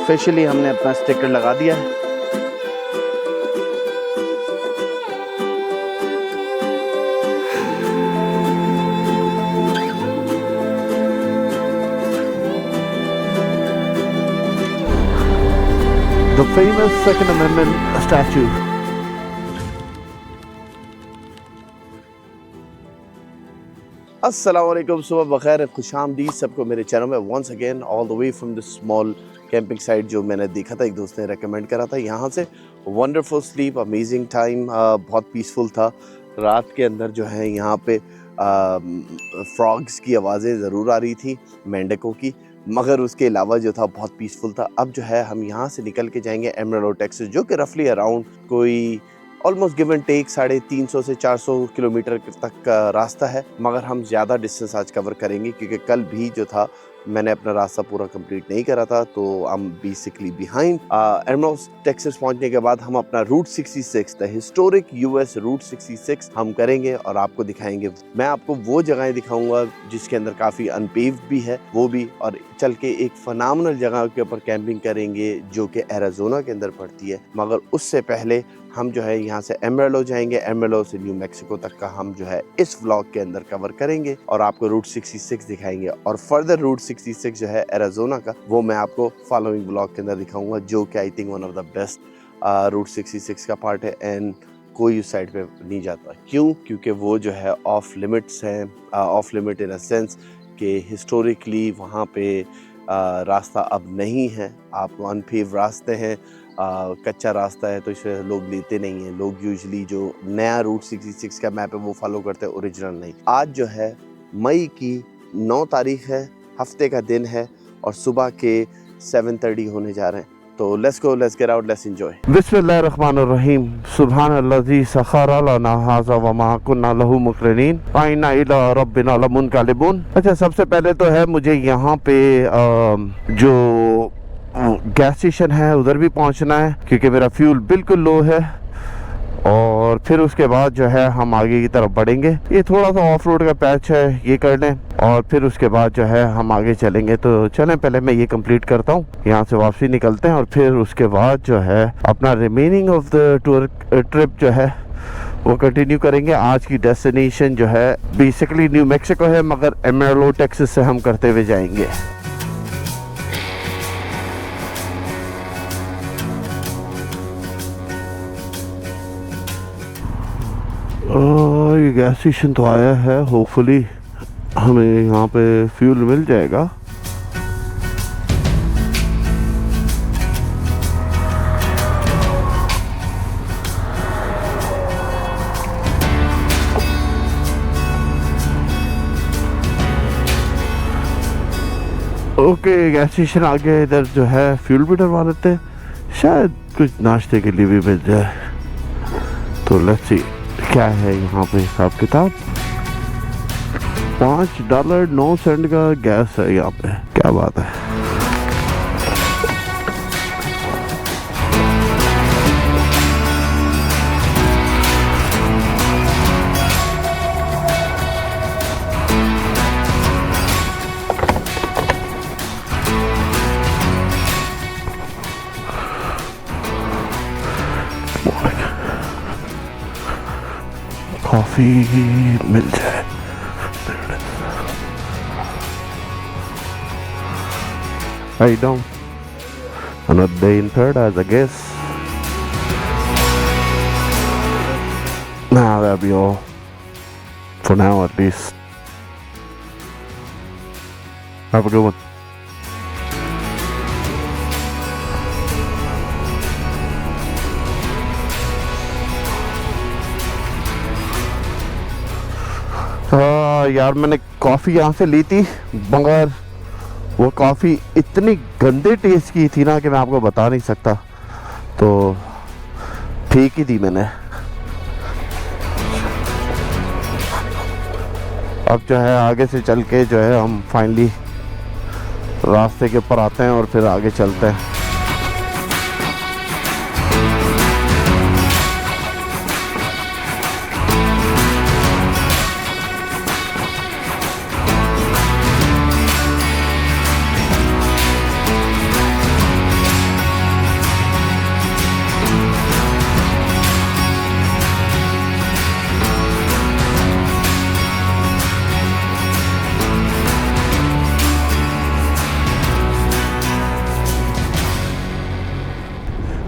Officially हमने अपना sticker लगा दिया है। The famous Second Amendment statue. अस्सलाम वालेकुम, सुबह बखैर, खुशामदीद सबको मेरे चैनल में once again all the way from the small camping site जो मैंने देखा था, एक दोस्त ने रेकमेंड करा था। यहाँ से वंडरफुल स्लीप, अमेजिंग टाइम, बहुत पीसफुल था। रात के अंदर जो है यहाँ पे फ्रॉग्स की आवाज़ें ज़रूर आ रही थी, मेंढकों की, मगर उसके अलावा जो था बहुत पीसफुल था। अब जो है हम यहाँ से निकल के जाएंगे एमराल्डो टेक्सास, जो कि रफली अराउंड कोई ऑलमोस्ट गिव एंड टेक 350 से 400 किलोमीटर तक का रास्ता है, मगर हम ज़्यादा डिस्टेंस आज कवर करेंगे क्योंकि कल भी जो था मैंने अपना रास्ता पूरा कंप्लीट नहीं करा था, तो I am basically behind. Amarillo Texas पहुंचने के बाद हम अपना route 66, the historic US route 66 हम करेंगे और आपको दिखाएंगे। मैं आपको वो जगहें दिखाऊंगा जिसके अंदर काफ़ी अनपेव्ड भी है, वो भी, और चल के एक फनामिनल जगह के ऊपर कैंपिंग करेंगे जो कि एरिज़ोना के अंदर पड़ती है। मगर उससे पहले हम जो है यहाँ से एमराल्डो जाएंगे, एमराल्डो से न्यू मैक्सिको तक का हम जो है इस व्लॉग के अंदर कवर करेंगे और आपको रूट 66 दिखाएंगे। और फर्दर रूट 66 जो है एरिज़ोना का, वो मैं आपको फॉलोइंग व्लॉग के अंदर दिखाऊंगा, जो कि I think one of the best route 66 का पार्ट है। एंड कोई उस साइड पे नहीं जाता, क्यों? क्योंकि वो जो है ऑफ लिमिट्स हैं, of limit in a sense कि हिस्टोरिकली वहाँ पे रास्ता अब नहीं है, आप अनपेव्ड रास्ते हैं, कच्चा रास्ता है, तो इसे लोग लेते नहीं हैं। लोग यूजुअली जो नया रूट 66 का मैप है वो फॉलो करते हैं, ओरिजिनल नहीं। आज जो है मई की 9 तारीख है, हफ्ते का दिन है और सुबह के 7:30 होने जा रहे हैं। तो let's go, let's get out, let's enjoy. बिस्मिल्लाहिर्रहमानिर्रहीम, सुब्हानल्लाज़ी सखरा लना हाज़ा व मा कुन्ना लहू मुक़रिनीन व इन्ना इला रब्बिना लमुनक़लिबून। अच्छा, सबसे पहले तो है मुझे यहाँ पे जो गैस स्टेशन है उधर भी पहुंचना है क्योंकि मेरा फ्यूल बिल्कुल लो है, और फिर उसके बाद जो है हम आगे की तरफ बढ़ेंगे। ये थोड़ा सा ऑफ रोड का पैच है, ये कर लें और फिर उसके बाद जो है हम आगे चलेंगे। तो चलें, पहले मैं ये कंप्लीट करता हूँ, यहाँ से वापसी निकलते हैं और फिर उसके बाद जो है अपना remaining of the tour trip जो है वो कंटिन्यू करेंगे। आज की डेस्टिनेशन जो है बेसिकली न्यू मैक्सिको है, मगर एमराल्डो टेक्सास से हम करते हुए जाएंगे। ये गैस स्टेशन तो आया है, होपफुली हमें यहाँ पे फ्यूल मिल जाएगा। ओके, गैस स्टेशन आ गया, इधर जो है फ्यूल भी डलवा लेते हैं, शायद कुछ नाश्ते के लिए भी मिल जाए। तो लेट्स सी क्या है यहाँ पे हिसाब किताब। $5.09 का गैस है यहाँ पे, क्या बात है। कॉफी मिल जाए। How you doing? Another day in paradise, I guess. Nah, that'll be all for now, at least. Have a good one. यार, मैंने कॉफ़ी यहाँ से ली थी, मगर वो कॉफ़ी इतनी गंदे टेस्ट की थी ना कि मैं आपको बता नहीं सकता, तो ठीक ही थी मैंने। अब जो है आगे से चल के जो है हम फाइनली रास्ते के ऊपर आते हैं और फिर आगे चलते हैं।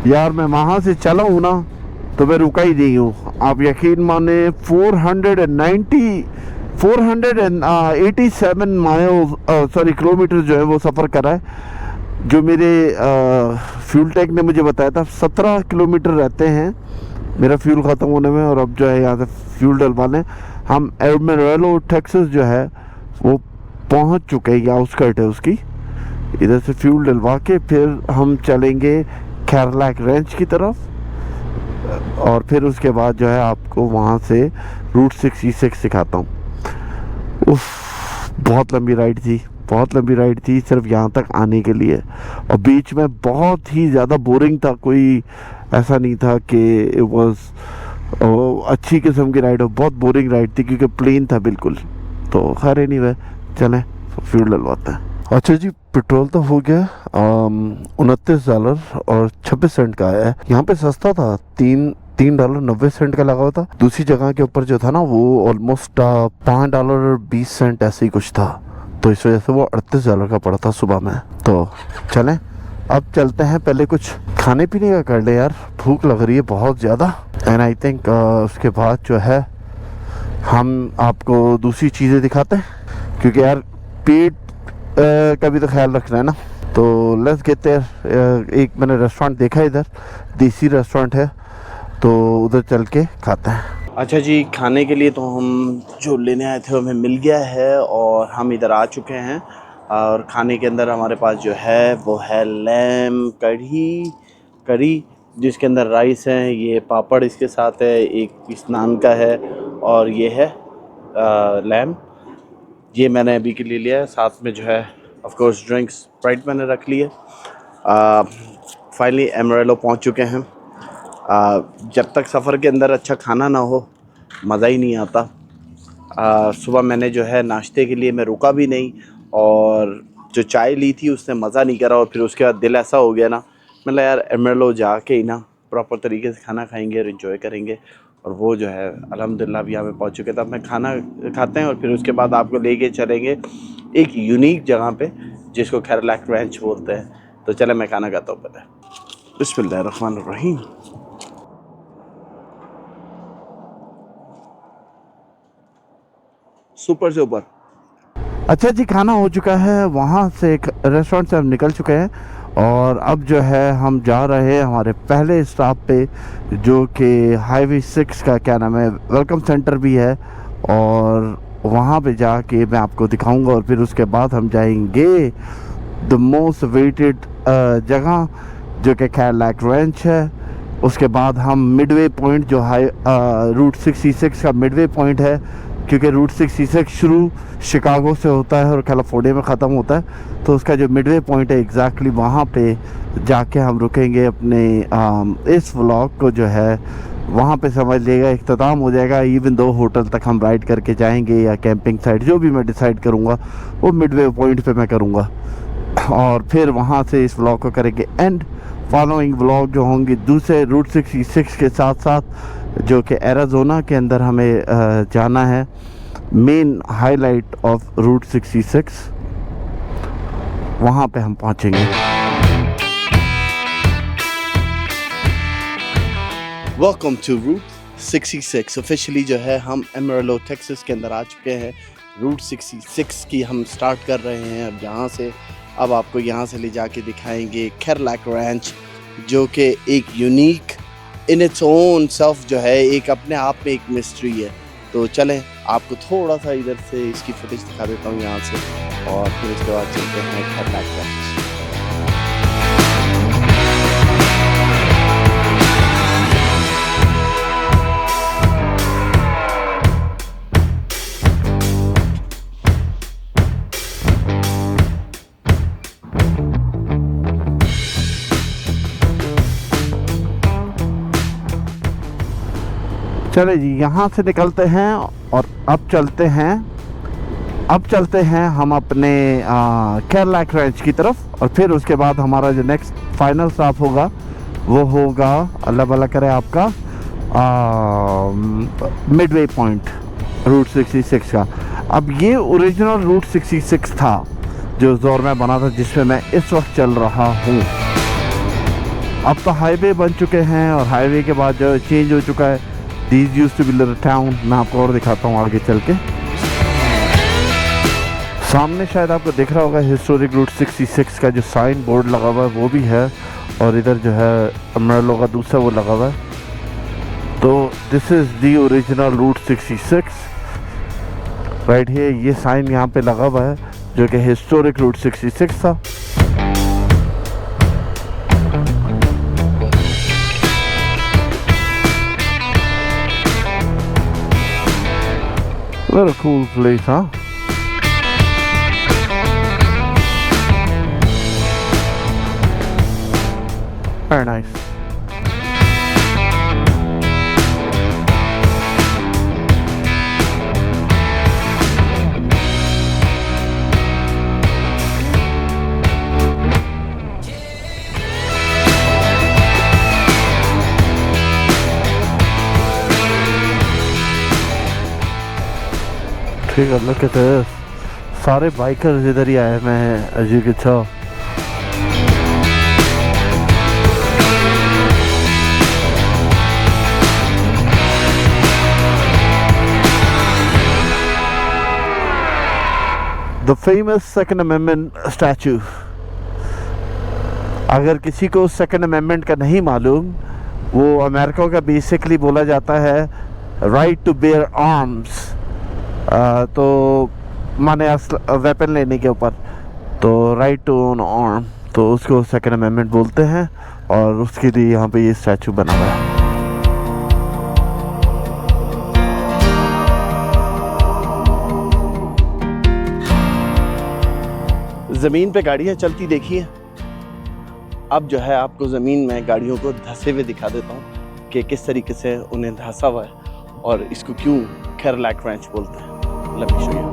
यार मैं वहाँ से चला हूँ ना तो मैं रुका ही नहीं हूँ। आप यकीन माने 487 माइल सॉरी किलोमीटर जो है वो सफ़र करा है। जो मेरे फ्यूल टैंक ने मुझे बताया था 17 किलोमीटर रहते हैं मेरा फ्यूल ख़त्म होने में। और अब जो है यहाँ से फ्यूल डलवाने हम एमेरेलो टेक्सास जो है वो पहुँच चुके हैं, या आउटस्कर्ट है उसकी। इधर से फ्यूल डलवा के फिर हम चलेंगे कैरलैक रेंच की तरफ, और फिर उसके बाद जो है आपको वहाँ से रूट 66 दिखाता हूँ। उफ, बहुत लंबी राइड थी, बहुत लंबी राइड थी सिर्फ यहाँ तक आने के लिए। और बीच में बहुत ही ज़्यादा बोरिंग था, कोई ऐसा नहीं था कि इट वाज अच्छी किस्म की राइड हो। बहुत बोरिंग राइड थी क्योंकि प्लेन था बिल्कुल। तो खैर एनीवे चलें फ्यूल डलवाते हैं। अच्छा जी, पेट्रोल तो हो गया $29 और 26 सेंट का है। यहाँ पे सस्ता था, $3.90 का लगा हुआ था। दूसरी जगह के ऊपर जो था ना वो ऑलमोस्ट $5.20 ऐसे ही कुछ था, तो इस वजह से वो $38 का पड़ा था सुबह में। तो चलें अब चलते हैं, पहले कुछ खाने पीने का कर ले यार, भूख लग रही है बहुत ज़्यादा। एंड आई थिंक उसके बाद जो है हम आपको दूसरी चीज़ें दिखाते हैं, क्योंकि यार पेट का भी तो ख्याल रखना है ना। तो लेट्स गेट देयर। एक मैंने रेस्टोरेंट देखा इधर, देसी रेस्टोरेंट है, तो उधर चल के खाते हैं। अच्छा जी, खाने के लिए तो हम जो लेने आए थे हमें मिल गया है और हम इधर आ चुके हैं। और खाने के अंदर हमारे पास जो है वो है लैम करी जिसके अंदर राइस है, ये पापड़ इसके साथ है, एक पीस नान का है, और ये है लैम। ये मैंने अभी के लिए लिया है। साथ में जो है ऑफ कोर्स ड्रिंक्स स्प्राइट मैंने रख ली है। फाइनली एमरेलो पहुंच चुके हैं। जब तक सफ़र के अंदर अच्छा खाना ना हो मज़ा ही नहीं आता। सुबह मैंने जो है नाश्ते के लिए मैं रुका भी नहीं, और जो चाय ली थी उसने मज़ा नहीं करा। और फिर उसके बाद दिल ऐसा हो गया ना, मतलब यार एमरेलो जाके ही ना प्रॉपर तरीके से खाना खाएंगे और इन्जॉय करेंगे। और वो जो है अल्हम्दुलिल्लाह अभी यहाँ पे पहुँच चुके थे। अब मैं खाना खाते हैं और फिर उसके बाद आपको लेके चलेंगे एक यूनिक जगह पे जिसको कैरलैक रेंच बोलते हैं। तो चले मैं खाना खाता हूँ पहले। बिस्मिल्लाहिर्रहमानिर्रहीम। सुपर से ऊपर। अच्छा जी, खाना हो चुका है, वहाँ से एक रेस्टोरेंट से हम निकल चुके हैं और अब जो है हम जा रहे हैं हमारे पहले स्टॉप पे, जो कि हाईवे 6 का क्या नाम है, वेलकम सेंटर भी है। और वहाँ पे जाके मैं आपको दिखाऊंगा और फिर उसके बाद हम जाएंगे द मोस्ट वेटेड जगह जो कि कैरलैक रेंच है। उसके बाद हम मिडवे पॉइंट जो रूट 66 का मिडवे पॉइंट है, क्योंकि रूट 66 शुरू शिकागो से होता है और कैलिफोर्निया में ख़त्म होता है, तो उसका जो मिडवे पॉइंट है एग्जैक्टली वहाँ पे जाके हम रुकेंगे। अपने इस व्लॉग को जो है वहाँ पे समझ लीजिएगा इख्तिताम हो जाएगा। इवन दो होटल तक हम राइड करके जाएंगे या कैंपिंग साइट, जो भी मैं डिसाइड करूँगा वो मिडवे पॉइंट पे मैं करूँगा, और फिर वहाँ से इस व्लॉग को करेंगे एंड। फॉलोइंग व्लॉग जो होंगे दूसरे रूट 66 के साथ साथ, जो कि एरिज़ोना के अंदर हमें जाना है, मेन हाईलाइट ऑफ रूट 66, वहाँ पे हम पहुँचेंगे। Welcome to root 66। ऑफिशियली जो है हम एमरेलो टेक्सास के अंदर आ चुके हैं। रूट 66 की हम स्टार्ट कर रहे हैं अब यहाँ से। अब आपको यहाँ से ले जाके दिखाएंगे कैरलैक रेंच, जो कि एक unique in its own self जो है, एक अपने आप में एक मिस्ट्री है। तो चलें आपको थोड़ा सा इधर से इसकी फुटेज दिखा देता हूँ यहाँ से, और फिर उसके बाद चलते हैं कैरलैक रेंच। चले जी, यहाँ से निकलते हैं और अब चलते हैं हम अपने कैरलैक रेंच की तरफ। और फिर उसके बाद हमारा जो नेक्स्ट फाइनल स्टॉप होगा वो होगा, अल्लाह भला करे, आपका मिडवे पॉइंट रूट 66 का। अब ये ओरिजिनल रूट 66 था जो जोर में बना था, जिसमें मैं इस वक्त चल रहा हूँ। अब तो हाईवे बन चुके हैं और हाईवे के बाद जो चेंज हो चुका है। These used to be little town. मैं आपको और दिखाता हूँ आगे चल के। सामने शायद आपको दिख रहा होगा हिस्टोरिक रूट 66 का जो साइन बोर्ड लगा हुआ है वो भी है, और इधर जो है अमरालो का दूसरा वो लगा हुआ है। तो this is the original route 66 right है। ये साइन यहाँ पे लगा हुआ है जो कि हिस्टोरिक रूट 66 था। What a cool place, huh? Very nice. ठीक है, look at this. सारे बाइकर्स इधर ही आए हुए हैं as you can tell. The famous Second Amendment statue. अगर किसी को सेकेंड अमेंडमेंट का नहीं मालूम, वो अमेरिका का बेसिकली बोला जाता है राइट टू बेयर आर्म्स। तो माने वेपन लेने के ऊपर, तो राइट टू ओन आर्म, तो उसको सेकेंड अमेंडमेंट बोलते हैं, और उसके लिए यहाँ पे ये स्टैचू बना हुआ है। ज़मीन पे गाड़ियाँ चलती देखिए। अब जो है आपको ज़मीन में गाड़ियों को धंसे हुए दिखा देता हूँ कि किस तरीके से उन्हें धंसा हुआ है और इसको क्यों कैडिलैक रैंच बोलते हैं। Let me show you.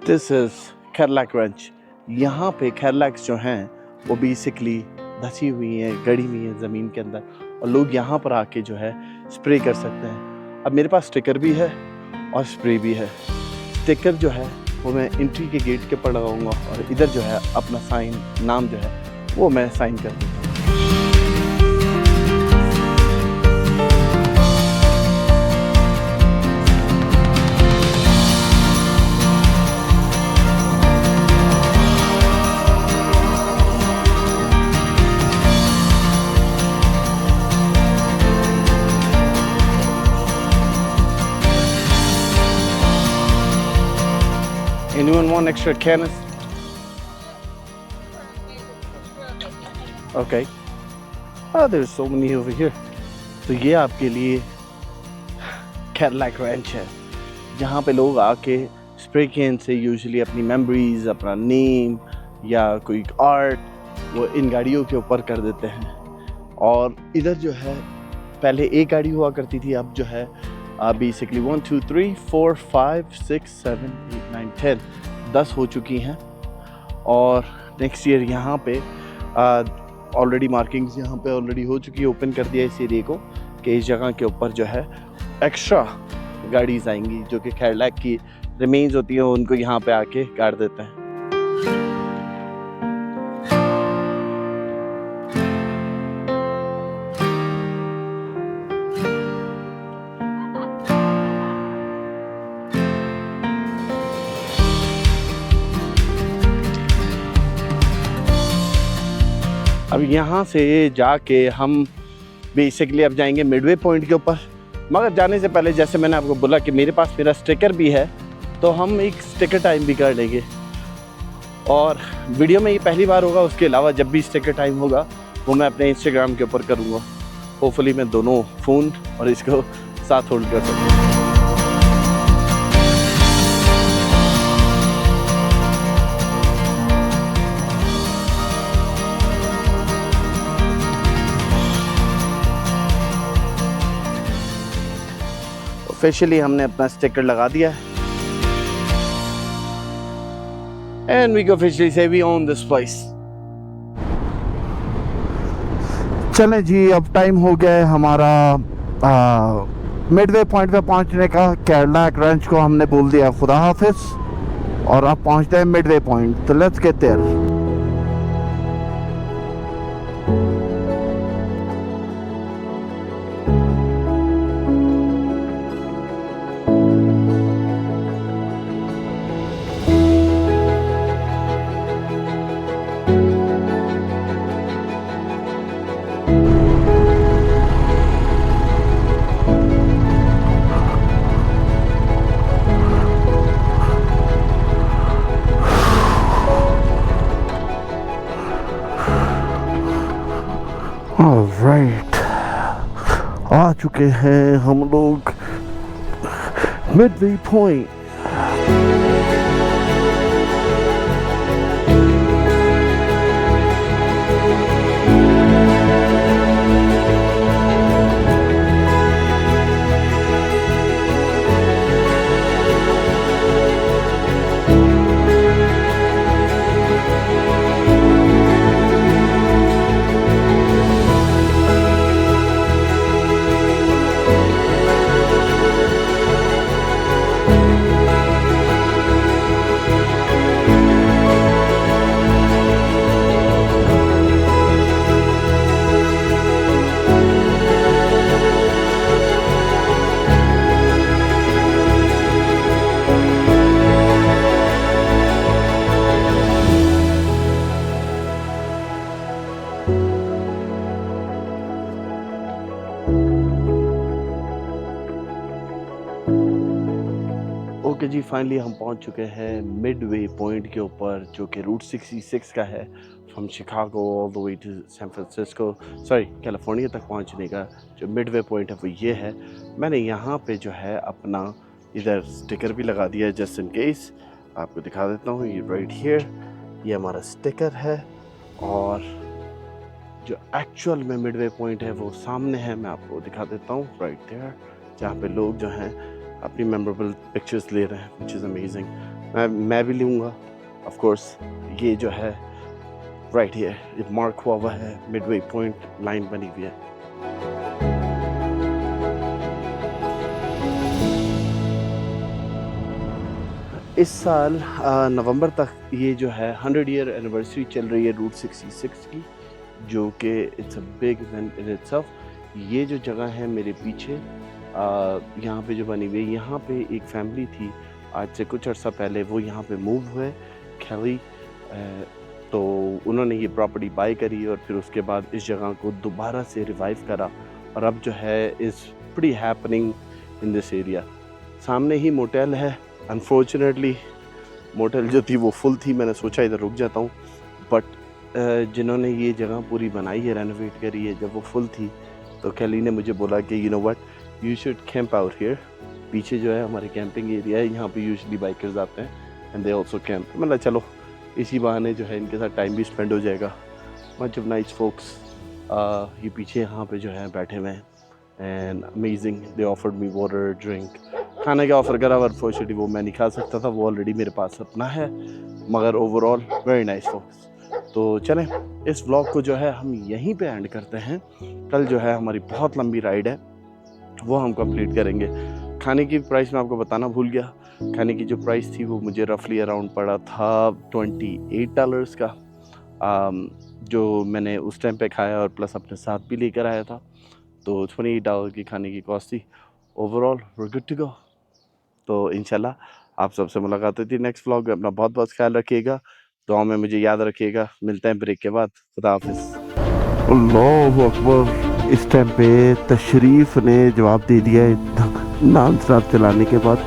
This is Cadillac Ranch. यहाँ पे कैडिलैक्स जो हैं वो बेसिकली धसी हुई हैं, गड़ी हुई हैं ज़मीन के अंदर, और लोग यहाँ पर आके जो है स्प्रे कर सकते हैं। अब मेरे पास स्टिकर भी है और स्प्रे भी है। स्टिकर जो है वो मैं एंट्री के गेट के ऊपर लगाऊंगा, और इधर जो है अपना साइन, नाम जो है वो मैं साइन कर दूँगा। Anyone want extra cannons? Okay. Oh, there's so many over here. तो ये आपके लिए कैडिलैक रैंच है, जहाँ पे लोग आके स्प्रे कैन से यूजुअली अपनी मेमोरीज, अपना नेम या कोई आर्ट वो इन गाड़ियों के ऊपर कर देते हैं। और इधर जो है पहले एक गाड़ी हुआ करती थी, अब जो है बेसिकली 1 2 3 4 5 6 7 8 9 10 हो चुकी हैं। और नेक्स्ट ईयर यहाँ पे ऑलरेडी मार्किंग्स यहाँ पे ऑलरेडी हो चुकी है, ओपन कर दिया इस एरिया को कि इस जगह के ऊपर जो है एक्स्ट्रा गाड़ीज आएंगी जो कि कैडिलैक की रिमेन्स होती हैं, उनको यहाँ पे आके गाड़ देते हैं। अब यहाँ से जाके हम बेसिकली अब जाएंगे मिडवे पॉइंट के ऊपर, मगर जाने से पहले जैसे मैंने आपको बोला कि मेरे पास मेरा स्टिकर भी है, तो हम एक स्टिकर टाइम भी कर लेंगे। और वीडियो में ये पहली बार होगा, उसके अलावा जब भी स्टिकर टाइम होगा वो मैं अपने इंस्टाग्राम के ऊपर करूँगा। होपफुली मैं दोनों फ़ोन और इसको साथ होल्ड कर सकूँ। ऑफिशियली हमने अपना स्टिकर लगा दिया है, and we can officially say we own this place. चलें जी, अब टाइम हो गया है हमारा मिडवे पॉइंट पे पहुंचने का केरला क्रंच को हमने बोल दिया खुदा हाफिज और अब पहुंचते हैं मिडवे पॉइंट, तो लेट्स गेट देयर। ऑलराइट, आ चुके हैं हम लोग मिडवे पॉइंट। ओके जी, फाइनली हम पहुंच चुके हैं मिडवे पॉइंट के ऊपर, जो कि रूट 66 का है, from Chicago all the way to San Francisco, sorry California तक पहुंचने का जो मिडवे पॉइंट है वो ये है। मैंने यहाँ पे जो है अपना इधर स्टिकर भी लगा दिया है जस्ट इन केस। आपको दिखा देता हूँ, ये राइट हियर, ये हमारा स्टिकर है। और जो एक्चुअल में मिडवे पॉइंट है वो सामने है, मैं आपको दिखा देता हूँ, राइट देयर, जहाँ पे लोग जो हैं अपनी मेमोरेबल पिक्चर्स ले रहे हैं, विच इज़ अमेजिंग। मैं भी लूँगा ऑफ कोर्स। ये जो है राइट हियर, ये मार्क हुआ हुआ है, मिडवे पॉइंट लाइन बनी हुई है। इस साल नवंबर तक ये जो है 100 ईयर एनिवर्सरी चल रही है रूट 66 की, जो कि it's a big event in itself. ये जो जगह है मेरे पीछे यहाँ पे जो बनी हुई है, यहाँ पे एक फैमिली थी आज से कुछ अर्सा पहले, वो यहाँ पे मूव हुए कैली, तो उन्होंने ये प्रॉपर्टी बाय करी और फिर उसके बाद इस जगह को दोबारा से रिवाइव करा और अब जो है is pretty happening in this area. सामने ही मोटेल है, अनफॉर्चुनेटली मोटेल जो थी वो फुल थी, मैंने सोचा इधर रुक जाता हूँ, बट जिन्होंने ये जगह पूरी बनाई है, रेनोवेट करी है, जब वो फुल थी तो कैली ने मुझे बोला कि you know what, you should camp out here. पीछे जो है हमारे कैंपिंग एरिया है, यहाँ पे यूजुअली बाइकर्स आते हैं एंड दे आल्सो कैंप। मतलब चलो इसी बहाने जो है इनके साथ टाइम भी स्पेंड हो जाएगा। Much of nice folks. ये पीछे यहाँ पे जो है बैठे हुए हैं and amazing, they offered me water, drink, खाने का ऑफ़र करा, अनफॉर्चुनेटली वो मैं नहीं खा सकता था, वो ऑलरेडी मेरे पास अपना है, मगर ओवरऑल वेरी नाइस फोक्स। तो चलें इस व्लॉग को जो है हम यहीं पे एंड करते हैं। कल जो है हमारी बहुत लंबी राइड है, वो हम कंप्लीट करेंगे। खाने की प्राइस मैं आपको बताना भूल गया। खाने की जो प्राइस थी वो मुझे रफली अराउंड पड़ा था $28 का, जो मैंने उस टाइम पे खाया और प्लस अपने साथ भी लेकर आया था, तो $28 की खाने की कॉस्ट थी। Overall we good to go. तो इंशाल्लाह आप सबसे मुलाकात होती है नेक्स्ट व्लॉग में। अपना बहुत बहुत ख्याल रखिएगा, दुआ में मुझे याद रखिएगा। मिलते हैं ब्रेक के बाद। खुदा हाफिज़। अल्लाहु अकबर। इस टाइम पे तशरीफ़ ने जवाब दे दिया नान शराब चलाने के बाद।